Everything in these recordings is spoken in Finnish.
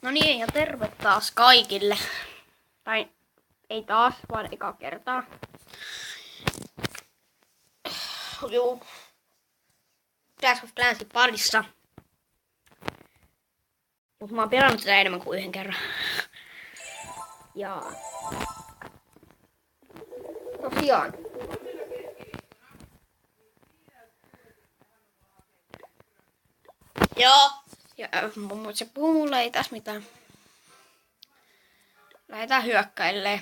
No niin, ja terve taas kaikille. Tai ei taas, vaan eka kertaa. Juu. Clash of Clansin parissa. Mut mä oon pelannut tätä enemmän kuin yhden kerran. Ja tosiaan. Joo. Ja se puhuu mulle ei tässä mitään. Lähdetään hyökkäilleen.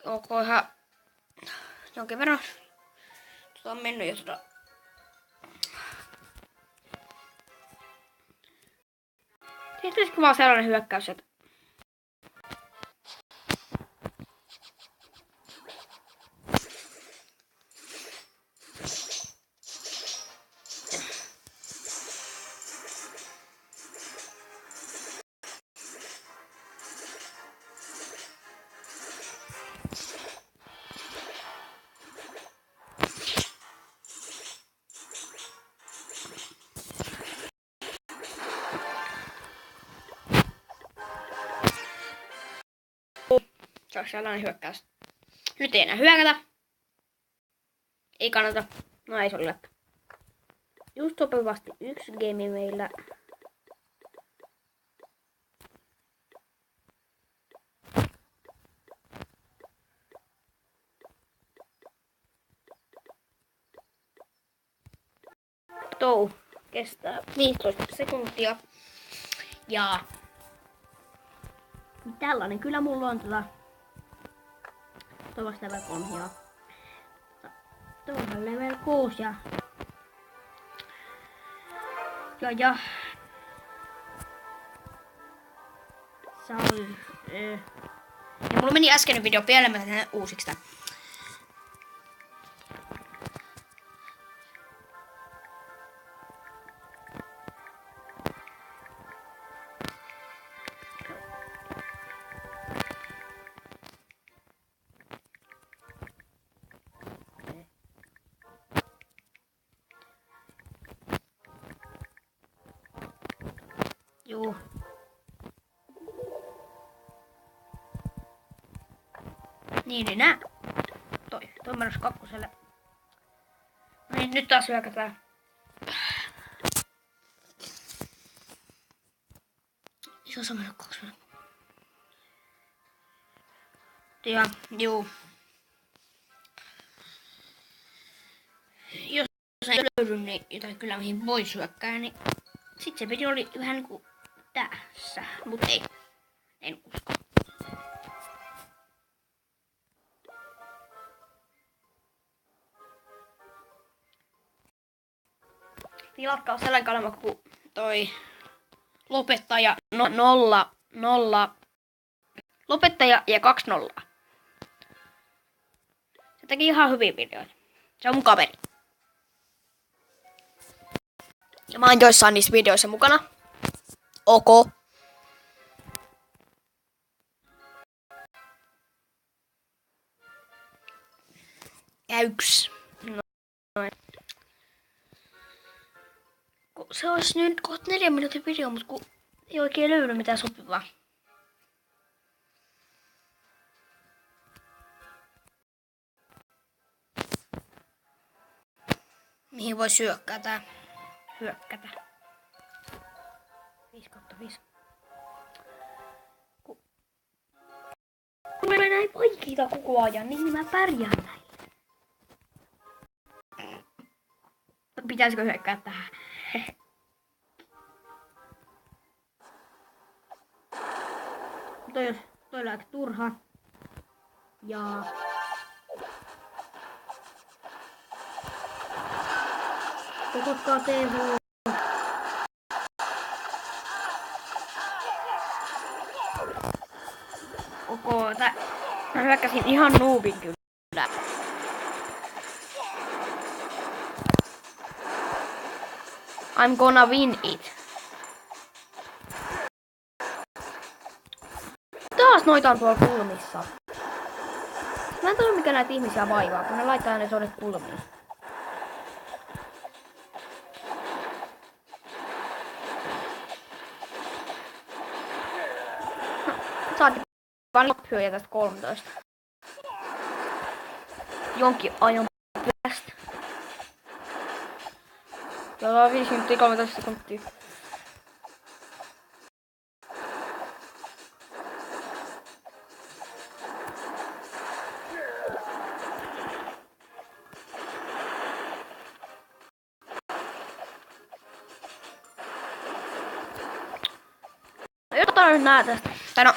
Onko ihan jonkin verran. On mennyt jo tota. Tehtäisikö vaan sellainen hyökkäys, että se olisi sellainen hyökkäys. Nyt ei enää hyökätä. Ei kannata. No ei se ole. Just sopivasti yksi game meillä. Touhu kestää 15 sekuntia. Ja tällainen kyllä mulla on toivottavasti level 3 ja tuohon level 6 ja se oli ja mulla meni äskeinen video pieleen, mä tehdään uusiksi tän. Juu. Niin nää. Toi menossa kakkoselle. No niin, nyt taas hyökätään. Se on sama 2. Ja, juu. Jos ei löydy niin jotain kyllä mihin voi syökkää, niin sit se video oli vähän niinku tässä, mut ei. En usko. Tilatkaa sellainen kalema kuin toi lopettaja nolla. Lopettaja ja 2-0. Se teki ihan hyviä videoita. Se on mun kaveri. Ja mä oon joissain niissä videoissa mukana. Ok. Ja 1. Noin. Se olisi nyt kohta 4 minuutin video, mutta kun ei oikein löydy mitään sopivaa. Mihin voi hyökkätä? 5/5. Kun on näin vaikeita koko ajan, niin mä pärjään näin. Pitäisikö hyökkää tähän? Toi on aika turha. Ja kokotkaa TH. Mä hyökkäsin ihan noobin kyllä. I'm gonna win it. Taas noita on tuolla kulmissa. Mä en tiedä mikä näitä ihmisiä vaivaa, kun ne laittaa ne sodet kulmiin. hyöjä tästä 13. Jonkin ajan päästä. Ja 5 minuuttia 13 sekuntia. Jotain nyt nää tästä. Tai no.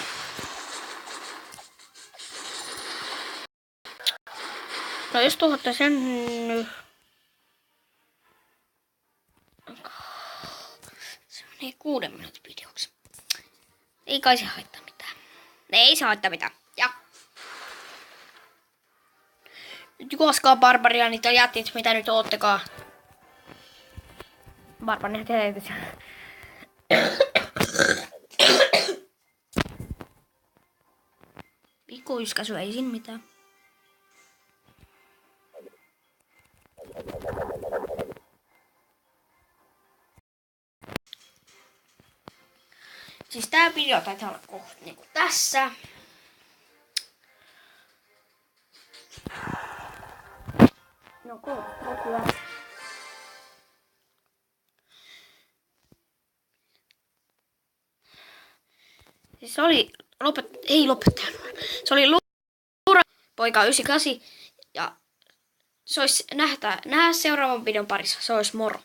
No jos tuhotte sen nyt. Se menee 6 minuutin videoksi. Ei kai se haittaa mitään. Ei se haittaa mitään. Ja. Nyt juoskaa Barbaria niitä jätit, mitä nyt oottekaan. Barbaria jätit. Pikku yskäsy, ei siinä mitään. Siis tää video taitaa olla kohta niinku tässä. No kohta hyvä. Siis se oli lopettaja. Se oli Luura poika 98 ja se olisi nähdä seuraavan videon parissa. Se olisi moro.